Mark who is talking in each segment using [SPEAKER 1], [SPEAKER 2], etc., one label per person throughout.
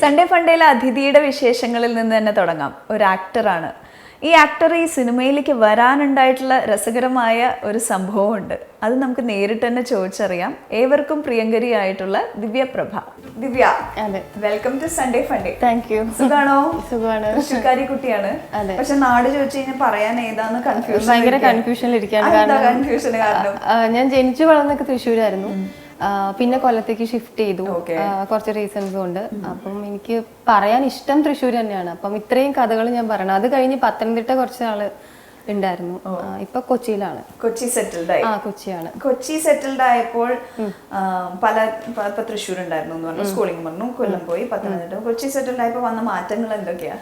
[SPEAKER 1] Sunday ഫണ്ടേയിലെ അതിഥിയുടെ വിശേഷങ്ങളിൽ നിന്ന് തന്നെ തുടങ്ങാം. ഒരു ആക്ടറാണ്. ഈ ആക്ടർ ഈ സിനിമയിലേക്ക് വരാനുണ്ടായിട്ടുള്ള രസകരമായ ഒരു സംഭവമുണ്ട്. അത് നമുക്ക് നേരിട്ട് തന്നെ ചോദിച്ചറിയാം. ഏവർക്കും പ്രിയങ്കരിയായിട്ടുള്ള ദിവ്യ പ്രഭ. ദിവ്യ,
[SPEAKER 2] അതെ,
[SPEAKER 1] welcome to Sunday Funday.
[SPEAKER 2] Thank you.
[SPEAKER 1] സുഖാണോ?
[SPEAKER 2] സുഖമാണ്.
[SPEAKER 1] തൃശ്ശൂർക്കാരി കുട്ടിയാണ്. പക്ഷെ നാട് ചോദിച്ചു കഴിഞ്ഞാൽ പറയാൻ ഏതാന്ന് കൺഫ്യൂഷൻ,
[SPEAKER 2] ഭയങ്കര കൺഫ്യൂഷനിലിരിക്കുകയാണ്. കാരണം ഞാൻ ജനിച്ചു വളർന്നൊക്കെ തൃശ്ശൂരായിരുന്നു. പിന്നെ കൊല്ലത്തേക്ക് ഷിഫ്റ്റ് ചെയ്തു കുറച്ച് റീസൺസ് കൊണ്ട്. അപ്പം എനിക്ക് പറയാൻ ഇഷ്ടം തൃശ്ശൂർ തന്നെയാണ്. അപ്പം ഇത്രയും കഥകൾ ഞാൻ പറയണം. അത് കഴിഞ്ഞ് പത്തനംതിട്ട കുറച്ച് നാള് ഉണ്ടായിരുന്നു. ഇപ്പൊ കൊച്ചിയിലാണ്.
[SPEAKER 1] കൊച്ചി സെറ്റിൽഡ് ആയി.
[SPEAKER 2] കൊച്ചിയാണ്.
[SPEAKER 1] കൊച്ചി സെറ്റിൽഡ് ആയപ്പോൾ ഇപ്പൊ തൃശ്ശൂർ ഉണ്ടായിരുന്നു എന്ന് പറഞ്ഞു, സ്കൂളിംഗ് പറഞ്ഞു, കൊല്ലം പോയി, പത്തനംതിട്ട. കൊച്ചി സെറ്റിൽഡ് ആയപ്പോ വന്ന മാറ്റങ്ങൾ എന്തൊക്കെയാ?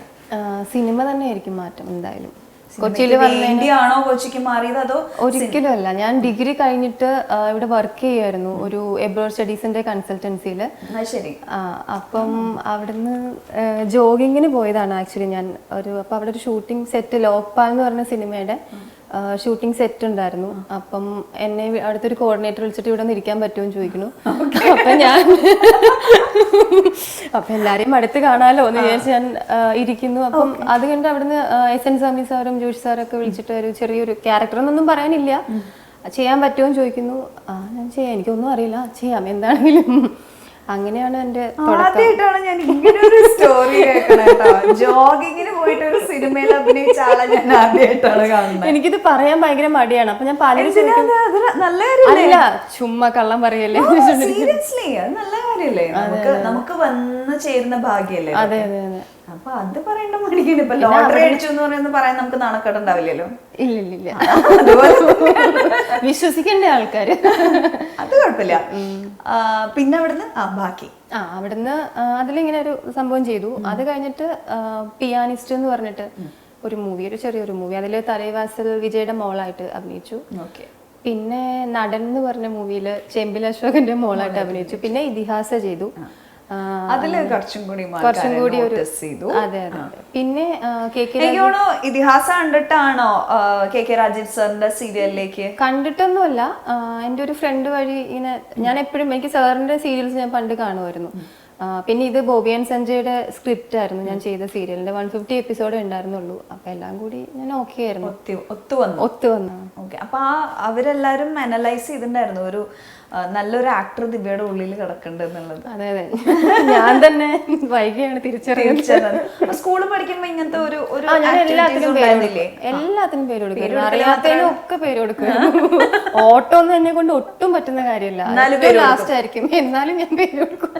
[SPEAKER 2] സിനിമ തന്നെ ആയിരിക്കും മാറ്റം എന്തായാലും.
[SPEAKER 1] കൊച്ചിയിൽ വേണ്ടിയാണോ കൊച്ചിക്ക് മാറിയത് അതോ?
[SPEAKER 2] ഒരിക്കലും അല്ല. ഞാൻ ഡിഗ്രി കഴിഞ്ഞിട്ട് ഇവിടെ വർക്ക് ചെയ്യായിരുന്നു ഒരു എബ്രോഡ് സ്റ്റഡീസിന്റെ കൺസൾട്ടൻസിയിൽ.
[SPEAKER 1] ശരി.
[SPEAKER 2] അപ്പം അവിടുന്ന് ജോഗിങ്ങിന് പോയതാണ് ആക്ച്വലി ഞാൻ. അപ്പൊ അവിടെ ഒരു ഷൂട്ടിംഗ് സെറ്റ്, ലോക്പാൽ എന്ന് പറഞ്ഞ സിനിമയുടെ ഷൂട്ടിംഗ് സെറ്റ് ഉണ്ടായിരുന്നു. അപ്പം എന്നെ അവിടുത്തെ ഒരു കോർഡിനേറ്റർ വിളിച്ചിട്ട് ഇവിടെ നിന്ന് ഇരിക്കാൻ പറ്റുമെന്ന് ചോദിക്കുന്നു. അപ്പൊ ഞാൻ അപ്പൊ എല്ലാരെയും അടുത്ത് കാണാലോ എന്ന് വിചാരിച്ച് ഞാൻ ഇരിക്കുന്നു. അപ്പം അത് കണ്ട് അവിടുന്ന് എസ് എൻ സ്വാമി സാറും ജോഷി സാറൊക്കെ വിളിച്ചിട്ട് ഒരു ചെറിയൊരു ക്യാരക്ടർ എന്നൊന്നും പറയാനില്ല, ചെയ്യാൻ പറ്റുമോ എന്ന് ചോദിക്കുന്നു. ഞാൻ ചെയ്യാം, എനിക്കൊന്നും അറിയില്ല, ചെയ്യാം എന്താണെങ്കിലും. അങ്ങനെയാണ് എന്റെ
[SPEAKER 1] ആദ്യമായിട്ടാണ് ഞാൻ ഇങ്ങനെ ഒരു സ്റ്റോറി കേൾക്കണേട്ടോ. ജോഗിങ്ങിന് പോയിട്ട് ഒരു സിനിമയിൽ അഭിനയിച്ച ആളെ ഞാൻ ആദ്യമായിട്ടാണ് കാണുന്നത്.
[SPEAKER 2] എനിക്കിത് പറയാൻ ഭയങ്കര മടിയാണ്. അപ്പൊ ഞാൻ പലരും
[SPEAKER 1] നല്ല
[SPEAKER 2] ചുമ്മാ കള്ളം പറയല്ലേ.
[SPEAKER 1] സീരിയസ്ലി അത് നല്ല കാര്യല്ലേ, നമുക്ക് വന്ന് ചേരുന്ന ഭാഗ്യല്ലേ.
[SPEAKER 2] അതെ അതെ അതെ.
[SPEAKER 1] അപ്പൊ അത് പറയേണ്ട മടിക്കുന്നു. ഇപ്പൊ ലോട്ടറി അടിച്ചു എന്ന് പറയുന്നത് പറയാൻ നമുക്ക് നാണക്കേട് ഉണ്ടാവില്ലല്ലോ.
[SPEAKER 2] ഇല്ലില്ല, വിശ്വസിക്കേണ്ട ആൾക്കാര്.
[SPEAKER 1] അത് കുഴപ്പമില്ല. പിന്നെ അവിടുന്ന് ബാക്കി
[SPEAKER 2] അവിടുന്ന് അതിലിങ്ങനെ ഒരു സംഭവം ചെയ്തു. അത് കഴിഞ്ഞിട്ട് പിയാനിസ്റ്റ് എന്ന് പറഞ്ഞിട്ട് ഒരു മൂവി, ഒരു ചെറിയൊരു മൂവി, അതില് തലൈവാസൽ വിജയുടെ മോളായിട്ട് അഭിനയിച്ചു. പിന്നെ നടൻ എന്ന് പറഞ്ഞ മൂവിയില് ചെമ്പിൽ അശോകന്റെ മോളായിട്ട് അഭിനയിച്ചു. പിന്നെ ഇതിഹാസ ചെയ്തു.
[SPEAKER 1] അതില് കുറച്ചും കൂടി ഒരു
[SPEAKER 2] അതെ അതെ. പിന്നെ
[SPEAKER 1] ഇതിഹാസം കണ്ടിട്ടാണോ കെ രാജീവ് സാറിന്റെ സീരിയലിലേക്ക്?
[SPEAKER 2] കണ്ടിട്ടൊന്നുമല്ല, എൻ്റെ ഒരു ഫ്രണ്ട് വഴി ഇങ്ങനെ. ഞാൻ എപ്പോഴും എനിക്ക് സാറിന്റെ സീരിയൽസ് ഞാൻ പണ്ട് കാണുമായിരുന്നു. പിന്നെ ഇത് ബോബി ആൻഡ് സഞ്ജയുടെ സ്ക്രിപ്റ്റ് ആയിരുന്നു ഞാൻ ചെയ്ത സീരിയലിന്റെ. 150 എപ്പിസോഡ് ഉണ്ടായിരുന്നുള്ളൂ. അപ്പൊ എല്ലാം കൂടി ഞാൻ ഓക്കെ ആയിരുന്നു, ഒത്തു വന്നു.
[SPEAKER 1] അപ്പൊ അവരെല്ലാരും അനലൈസ് ചെയ്തിട്ടുണ്ടായിരുന്നു ഒരു നല്ലൊരു ആക്ടർ ദിവ്യയുടെ ഉള്ളിൽ കിടക്കുന്നുണ്ട് എന്നുള്ളത്.
[SPEAKER 2] അതെ അതെ. ഞാൻ തന്നെ വൈകിയാണ് തിരിച്ചറിയുന്നത്.
[SPEAKER 1] സ്കൂളിൽ പഠിക്കുമ്പോ ഇങ്ങനത്തെ ഒരു
[SPEAKER 2] എല്ലാത്തിനും പേര് കൊടുക്കും, അറിയാത്തതിനും ഒക്കെ പേര് കൊടുക്കും. ഓട്ടോ ഒന്നും എന്നെ കൊണ്ട് ഒട്ടും പറ്റുന്ന കാര്യമില്ല, ലാസ്റ്റ് ആയിരിക്കും, എന്നാലും ഞാൻ പേര് കൊടുക്കും.